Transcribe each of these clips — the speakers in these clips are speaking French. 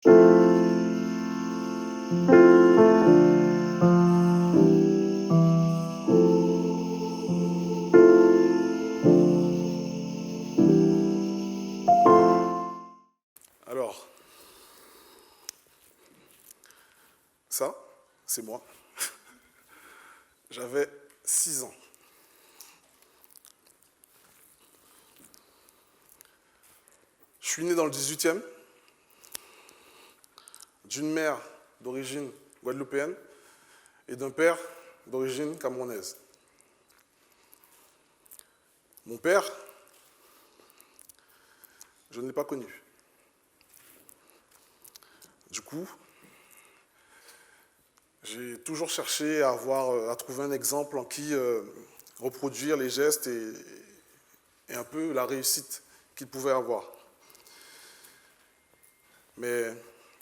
Alors, ça, c'est moi. J'avais 6 ans. Je suis né dans le 18e, d'une mère d'origine guadeloupéenne et d'un père d'origine camerounaise. Mon père, je ne l'ai pas connu. Du coup, j'ai toujours cherché à trouver un exemple en qui reproduire les gestes et un peu la réussite qu'il pouvait avoir. Mais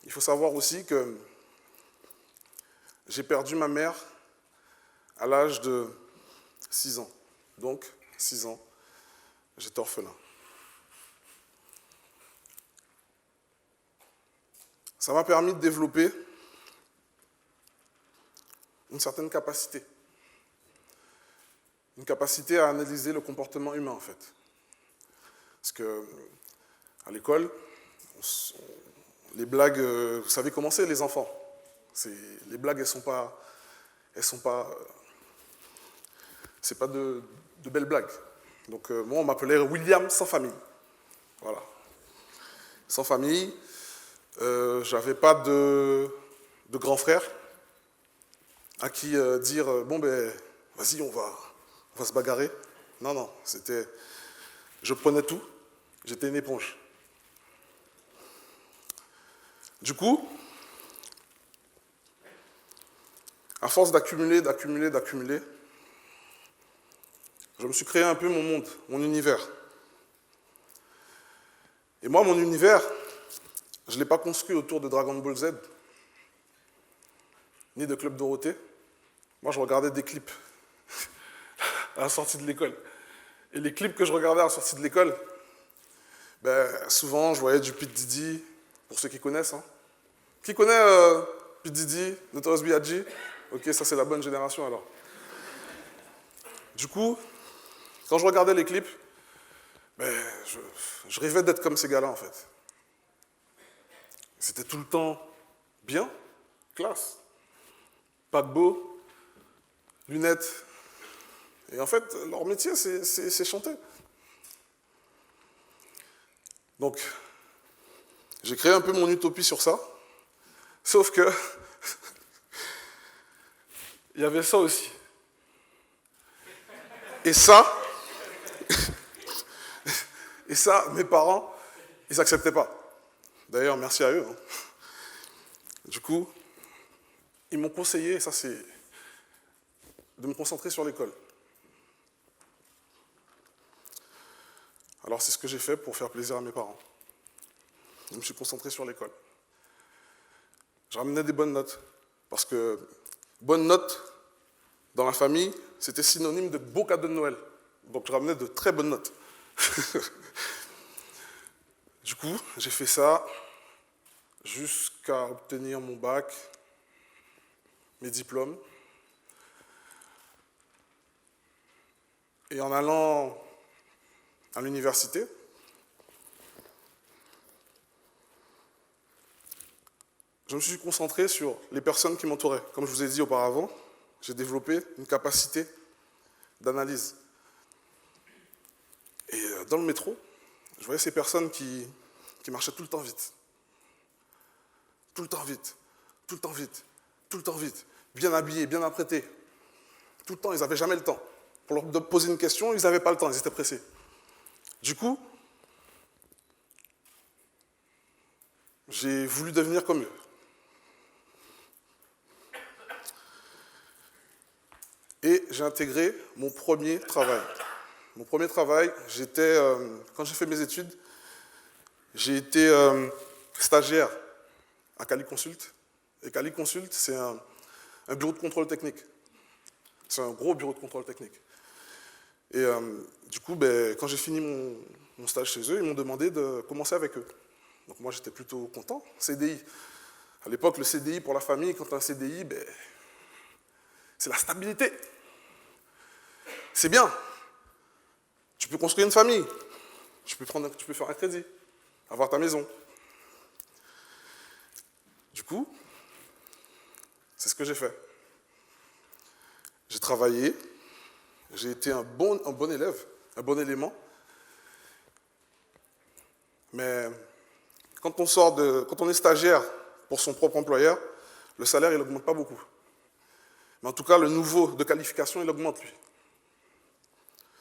il faut savoir aussi que j'ai perdu ma mère à l'âge de 6 ans. Donc, 6 ans, j'étais orphelin. Ça m'a permis de développer une certaine capacité. Une capacité à analyser le comportement humain, en fait. Parce que, à l'école, les blagues, vous savez comment c'est, les enfants. Les blagues, c'est pas de belles blagues. Donc, moi, on m'appelait William sans famille. Voilà. Sans famille. J'avais pas de grand frère à qui dire bon ben vas-y on va se bagarrer. Non, je prenais tout, j'étais une éponge. Du coup, à force d'accumuler, je me suis créé un peu mon monde, mon univers. Et moi, mon univers, je ne l'ai pas construit autour de Dragon Ball Z, ni de Club Dorothée. Moi, je regardais des clips à la sortie de l'école. Et les clips que je regardais à la sortie de l'école, ben, souvent, je voyais du P. Diddy, pour ceux qui connaissent. Hein. Qui connaît P. Diddy, Notorious B.I.G. Ok, ça c'est la bonne génération alors. Du coup, quand je regardais les clips, ben, je rêvais d'être comme ces gars-là en fait. C'était tout le temps bien, classe, paquebot, lunettes. Et en fait, leur métier, c'est chanter. Donc, j'ai créé un peu mon utopie sur ça. Sauf que, il y avait ça aussi. Et ça, mes parents, ils n'acceptaient pas. D'ailleurs, merci à eux. Hein. Du coup, ils m'ont conseillé, ça c'est, de me concentrer sur l'école. Alors c'est ce que j'ai fait pour faire plaisir à mes parents. Je me suis concentré sur l'école. Je ramenais des bonnes notes. Parce que bonnes notes, dans la famille, c'était synonyme de beaux cadeaux de Noël. Donc je ramenais de très bonnes notes. Du coup, j'ai fait ça jusqu'à obtenir mon bac, mes diplômes. Et en allant à l'université, je me suis concentré sur les personnes qui m'entouraient. Comme je vous ai dit auparavant, j'ai développé une capacité d'analyse. Et dans le métro, je voyais ces personnes qui marchaient tout le temps vite. Tout le temps vite, tout le temps vite, tout le temps vite. Bien habillés, bien apprêtés. Tout le temps, ils n'avaient jamais le temps. Pour leur poser une question, ils n'avaient pas le temps, ils étaient pressés. Du coup, j'ai voulu devenir comme eux. Et j'ai intégré mon premier travail. Mon premier travail, quand j'ai fait mes études, j'ai été stagiaire à Cali Consult. Et Cali Consult, c'est un bureau de contrôle technique. C'est un gros bureau de contrôle technique. Et du coup, quand j'ai fini mon stage chez eux, ils m'ont demandé de commencer avec eux. Donc moi, j'étais plutôt content. CDI. À l'époque, le CDI pour la famille, quand tu as un CDI, ben, c'est la stabilité. C'est bien. Tu peux construire une famille. Tu peux faire un crédit. Avoir ta maison. Du coup, c'est ce que j'ai fait. J'ai travaillé. J'ai été un bon élève, un bon élément. Mais quand on est stagiaire pour son propre employeur, le salaire, il n'augmente pas beaucoup. Mais en tout cas, le niveau de qualification, il augmente, lui.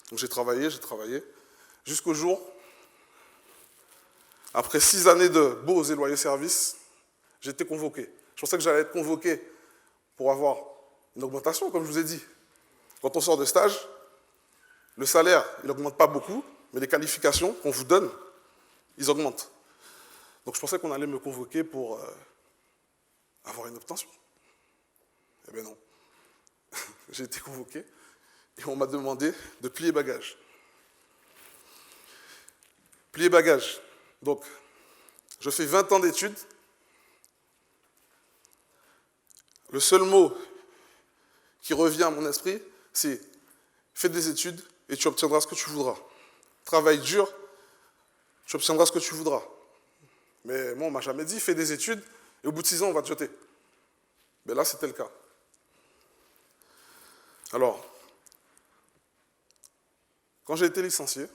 Donc j'ai travaillé, jusqu'au jour, après 6 années de beaux et loyaux services, j'ai été convoqué. Je pensais que j'allais être convoqué pour avoir une augmentation, comme je vous ai dit. Quand on sort de stage, le salaire, il n'augmente pas beaucoup, mais les qualifications qu'on vous donne, ils augmentent. Donc je pensais qu'on allait me convoquer pour avoir une obtention. Eh bien non. J'ai été convoqué et on m'a demandé de plier bagages. Plier bagages. Donc, je fais 20 ans d'études. Le seul mot qui revient à mon esprit, c'est fais des études et tu obtiendras ce que tu voudras. Travaille dur, tu obtiendras ce que tu voudras. Mais moi, on ne m'a jamais dit fais des études et au bout de 6 ans, on va te jeter. Mais là, c'était le cas. Alors, quand j'ai été licencié,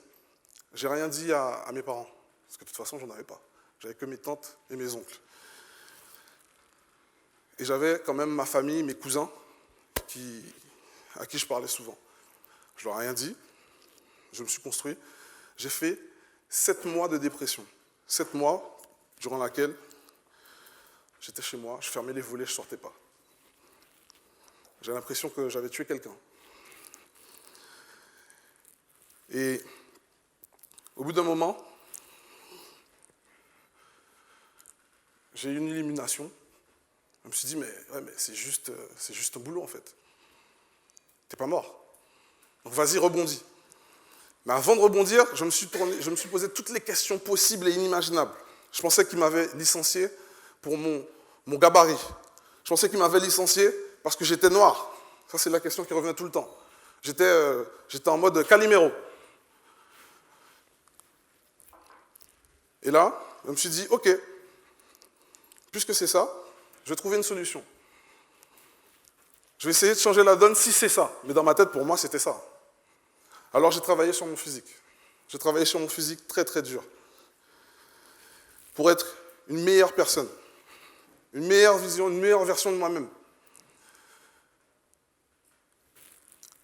j'ai rien dit à mes parents. Parce que de toute façon, j'en avais pas. J'avais que mes tantes et mes oncles. Et j'avais quand même ma famille, mes cousins, à qui je parlais souvent. Je leur ai rien dit. Je me suis construit. J'ai fait 7 mois de dépression. 7 mois durant lesquels j'étais chez moi, je fermais les volets, je ne sortais pas. J'ai l'impression que j'avais tué quelqu'un. Et au bout d'un moment, j'ai eu une illumination. Je me suis dit, mais c'est juste un boulot en fait. T'es pas mort. Donc vas-y, rebondis. Mais avant de rebondir, je me suis posé toutes les questions possibles et inimaginables. Je pensais qu'il m'avait licencié pour mon gabarit. Je pensais qu'il m'avait licencié parce que j'étais noir. Ça, c'est la question qui revenait tout le temps. J'étais en mode Calimero. Et là, je me suis dit, ok, puisque c'est ça, je vais trouver une solution. Je vais essayer de changer la donne si c'est ça. Mais dans ma tête, pour moi, c'était ça. Alors j'ai travaillé sur mon physique. J'ai travaillé sur mon physique très très dur. Pour être une meilleure personne. Une meilleure vision, une meilleure version de moi-même.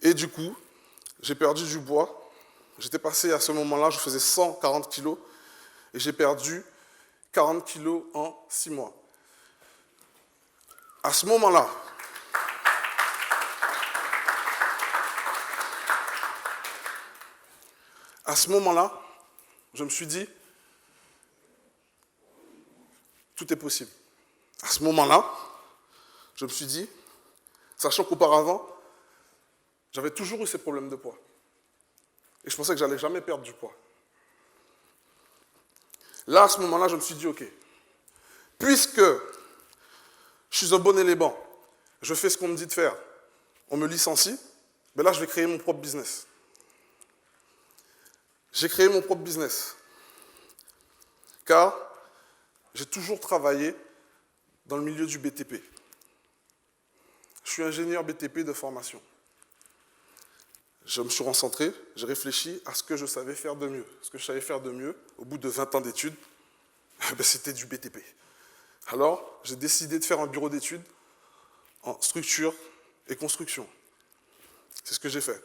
Et du coup, j'ai perdu du poids. J'étais passé à ce moment-là, je faisais 140 kilos. Et j'ai perdu 40 kilos en 6 mois. À ce moment-là, je me suis dit, tout est possible. À ce moment-là, je me suis dit, sachant qu'auparavant, j'avais toujours eu ces problèmes de poids. Et je pensais que j'allais jamais perdre du poids. Là, à ce moment-là, je me suis dit, ok, puisque je suis un bon élément, je fais ce qu'on me dit de faire, on me licencie, ben là, je vais créer mon propre business. J'ai créé mon propre business. Car j'ai toujours travaillé dans le milieu du BTP. Je suis ingénieur BTP de formation. Je me suis concentré, j'ai réfléchi à ce que je savais faire de mieux. Ce que je savais faire de mieux, au bout de 20 ans d'études, c'était du BTP. Alors, j'ai décidé de faire un bureau d'études en structure et construction. C'est ce que j'ai fait.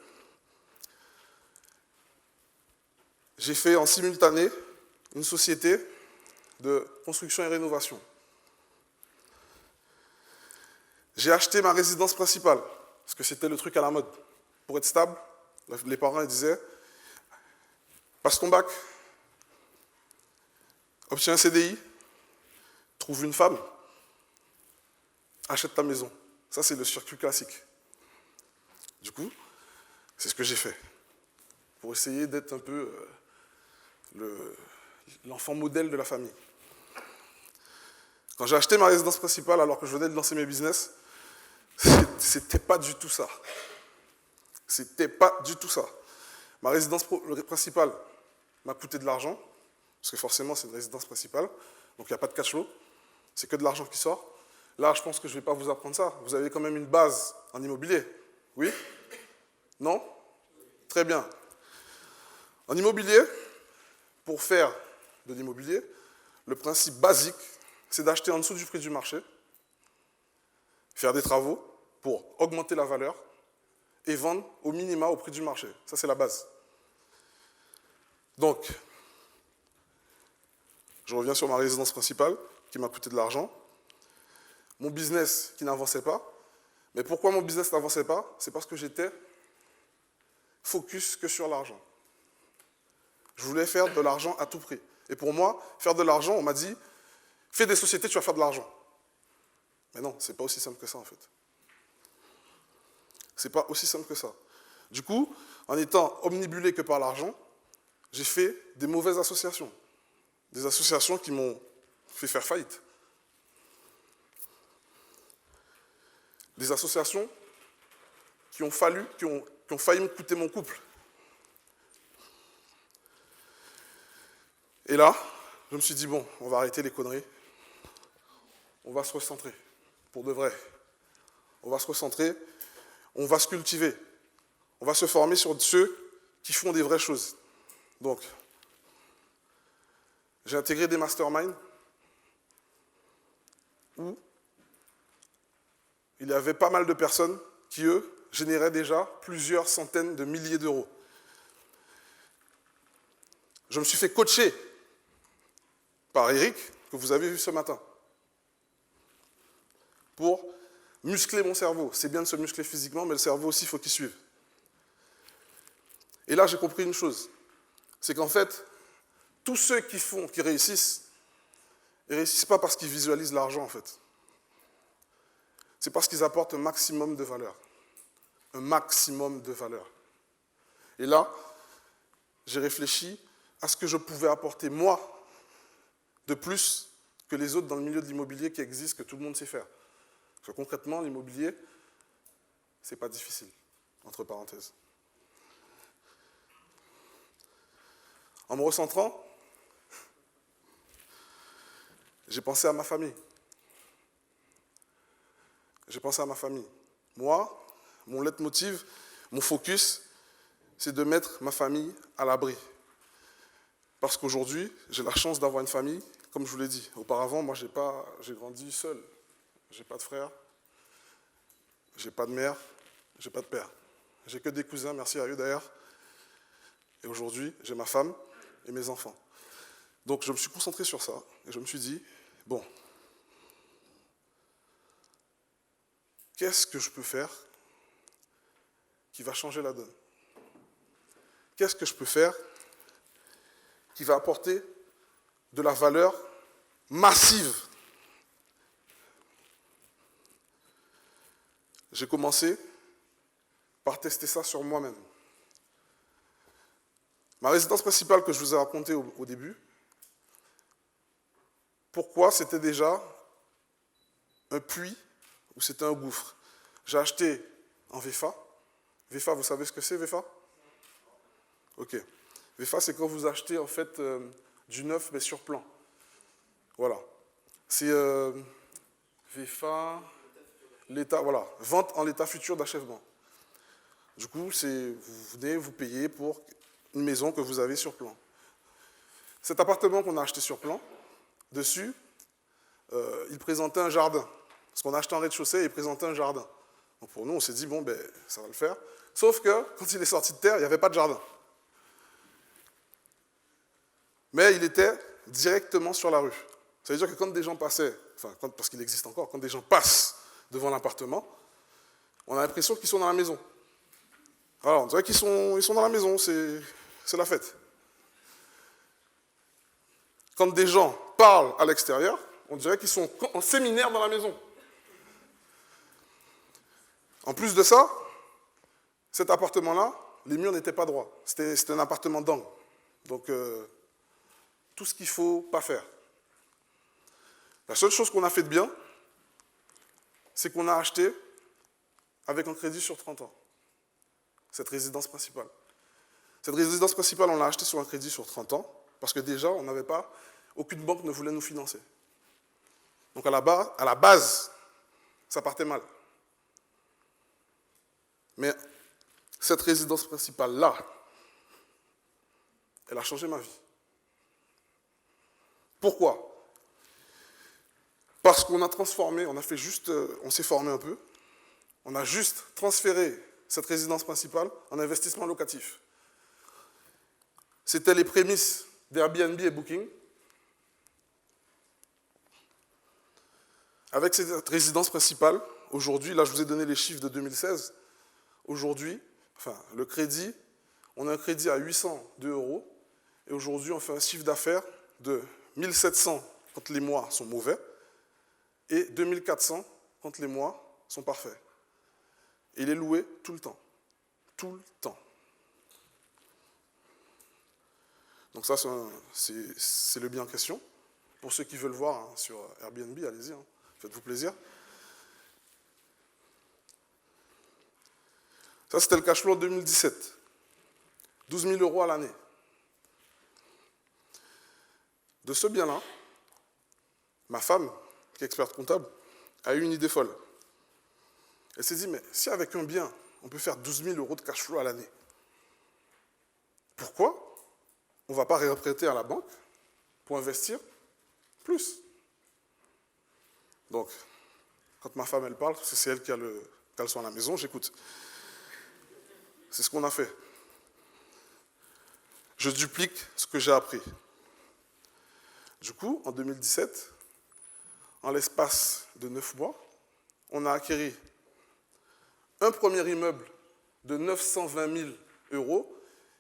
J'ai fait en simultané une société de construction et rénovation. J'ai acheté ma résidence principale, parce que c'était le truc à la mode. Pour être stable, les parents ils disaient, passe ton bac, obtiens un CDI, trouve une femme, achète ta maison. Ça, c'est le circuit classique. Du coup, c'est ce que j'ai fait, pour essayer d'être un peu l'enfant modèle de la famille. Quand j'ai acheté ma résidence principale alors que je venais de lancer mes business, c'était pas du tout ça. C'était pas du tout ça. Ma résidence principale m'a coûté de l'argent, parce que forcément c'est une résidence principale, donc il n'y a pas de cash flow, c'est que de l'argent qui sort. Là, je pense que je ne vais pas vous apprendre ça. Vous avez quand même une base en immobilier. Oui? Non? Très bien. En immobilier, pour faire de l'immobilier, le principe basique, c'est d'acheter en dessous du prix du marché, faire des travaux pour augmenter la valeur et vendre au minima au prix du marché. Ça, c'est la base. Donc, je reviens sur ma résidence principale qui m'a coûté de l'argent. Mon business qui n'avançait pas. Mais pourquoi mon business n'avançait pas? C'est parce que j'étais focus que sur l'argent. Je voulais faire de l'argent à tout prix. Et pour moi, faire de l'argent, on m'a dit, fais des sociétés, tu vas faire de l'argent. Mais non, c'est pas aussi simple que ça en fait. C'est pas aussi simple que ça. Du coup, en étant omnibulé que par l'argent, j'ai fait des mauvaises associations. Des associations qui m'ont fait faire faillite. Des associations qui ont failli me coûter mon couple. Et là, je me suis dit, bon, on va arrêter les conneries. On va se recentrer, pour de vrai. On va se recentrer, on va se cultiver. On va se former sur ceux qui font des vraies choses. Donc, j'ai intégré des masterminds où il y avait pas mal de personnes qui, eux, généraient déjà plusieurs centaines de milliers d'euros. Je me suis fait coacher par Eric, que vous avez vu ce matin, pour muscler mon cerveau. C'est bien de se muscler physiquement, mais le cerveau aussi, il faut qu'il suive. Et là, j'ai compris une chose, c'est qu'en fait, tous ceux qui réussissent, ils ne réussissent pas parce qu'ils visualisent l'argent, en fait. C'est parce qu'ils apportent un maximum de valeur. Un maximum de valeur. Et là, j'ai réfléchi à ce que je pouvais apporter, moi, de plus que les autres dans le milieu de l'immobilier qui existe, que tout le monde sait faire. Parce que concrètement, l'immobilier, c'est pas difficile, entre parenthèses. En me recentrant, j'ai pensé à ma famille. J'ai pensé à ma famille. Moi, mon leitmotiv, mon focus, c'est de mettre ma famille à l'abri. Parce qu'aujourd'hui, j'ai la chance d'avoir une famille, comme je vous l'ai dit. Auparavant, moi, j'ai grandi seul. J'ai pas de frère, j'ai pas de mère, j'ai pas de père. J'ai que des cousins, merci à eux d'ailleurs. Et aujourd'hui, j'ai ma femme et mes enfants. Donc, je me suis concentré sur ça et je me suis dit, bon, qu'est-ce que je peux faire qui va changer la donne? Qu'est-ce que je peux faire qui va apporter de la valeur massive? J'ai commencé par tester ça sur moi-même. Ma résidence principale que je vous ai racontée au début, pourquoi c'était déjà un puits ou c'était un gouffre? J'ai acheté en VFA. VFA, vous savez ce que c'est, VFA? Ok. VFA, c'est quand vous achetez en fait du neuf mais sur plan. Voilà. C'est VFA, l'état, voilà, vente en l'état futur d'achèvement. Du coup, vous venez vous payer pour une maison que vous avez sur plan. Cet appartement qu'on a acheté sur plan, dessus, il présentait un jardin. Parce qu'on a acheté en rez-de-chaussée et il présentait un jardin. Donc pour nous, on s'est dit, bon, ben, ça va le faire. Sauf que, quand il est sorti de terre, il n'y avait pas de jardin. Mais il était directement sur la rue. Ça veut dire que quand des gens passaient, parce qu'il existe encore, quand des gens passent devant l'appartement, on a l'impression qu'ils sont dans la maison. Alors, on dirait qu'ils sont dans la maison, c'est la fête. Quand des gens parlent à l'extérieur, on dirait qu'ils sont en séminaire dans la maison. En plus de ça, cet appartement-là, les murs n'étaient pas droits. C'était un appartement d'angle. Donc, tout ce qu'il ne faut pas faire. La seule chose qu'on a fait de bien, c'est qu'on a acheté avec un crédit sur 30 ans, cette résidence principale. Cette résidence principale, on l'a achetée sur un crédit sur 30 ans, parce que déjà, on n'avait pas, aucune banque ne voulait nous financer. Donc à la base, ça partait mal. Mais cette résidence principale-là, elle a changé ma vie. Pourquoi? Parce qu'on a transformé, on s'est formé un peu, on a juste transféré cette résidence principale en investissement locatif. C'était les prémices d'Airbnb et Booking. Avec cette résidence principale, aujourd'hui, là je vous ai donné les chiffres de 2016, aujourd'hui, le crédit, on a un crédit à 802 €, et aujourd'hui on fait un chiffre d'affaires de 1700 quand les mois sont mauvais, et 2400 quand les mois sont parfaits. Et il est loué tout le temps. Tout le temps. Donc ça, c'est le bien en question. Pour ceux qui veulent voir hein, sur Airbnb, allez-y, hein, faites-vous plaisir. Ça, c'était le cash flow en 2017. 12 000 € à l'année. De ce bien-là, ma femme, qui est experte comptable, a eu une idée folle. Elle s'est dit, mais si avec un bien, on peut faire 12 000 € de cash flow à l'année, pourquoi on ne va pas réemprunter à la banque pour investir plus? Donc, quand ma femme, elle parle, parce que c'est elle qui a le caleçon à la maison, j'écoute. C'est ce qu'on a fait. Je duplique ce que j'ai appris. Du coup, en 2017, en l'espace de 9 mois, on a acquis un premier immeuble de 920 000 €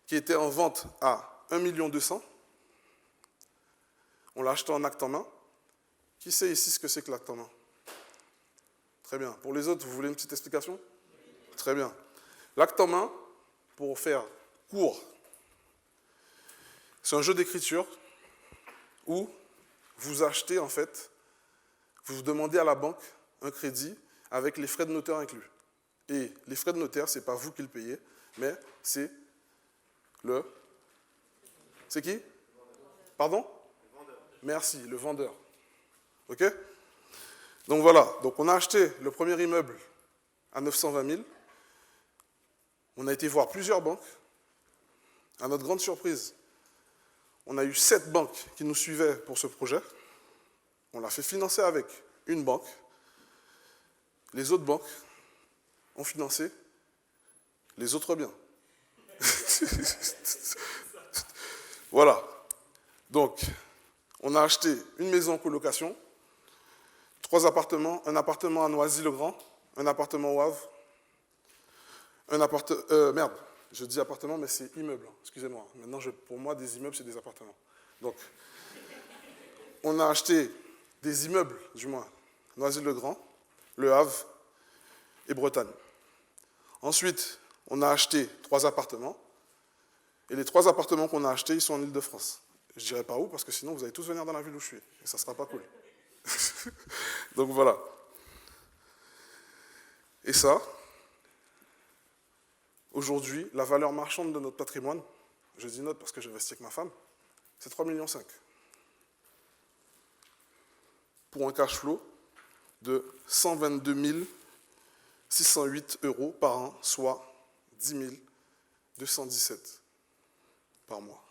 qui était en vente à 1 200 000. On l'a acheté en acte en main. Qui sait ici ce que c'est que l'acte en main? Très bien. Pour les autres, vous voulez une petite explication? Très bien. L'acte en main, pour faire court, c'est un jeu d'écriture où vous achetez, en fait, vous demandez à la banque un crédit avec les frais de notaire inclus. Et les frais de notaire, ce n'est pas vous qui le payez, mais c'est le... C'est qui? Pardon? Le vendeur. Merci, le vendeur. OK? Donc voilà, donc on a acheté le premier immeuble à 920 000. On a été voir plusieurs banques. À notre grande surprise, on a eu 7 banques qui nous suivaient pour ce projet. On l'a fait financer avec une banque. Les autres banques ont financé les autres biens. Voilà. Donc, on a acheté une maison en colocation, 3 appartements, un appartement à Noisy-le-Grand, un appartement au Havre, merde, je dis appartement, mais c'est immeuble, excusez-moi. Maintenant, pour moi, des immeubles, c'est des appartements. Donc, on a acheté des immeubles, du moins, Noisy-le-Grand, Le Havre et Bretagne. Ensuite, on a acheté 3 appartements. Et les 3 appartements qu'on a achetés, ils sont en Île-de-France. Je ne dirai pas où, parce que sinon, vous allez tous venir dans la ville où je suis. Et ça ne sera pas cool. Donc voilà. Et ça, aujourd'hui, la valeur marchande de notre patrimoine, je dis notre parce que j'investis avec ma femme, c'est 3,5 millions. Pour un cash flow de 122 608 € par an, soit 10 217 par mois.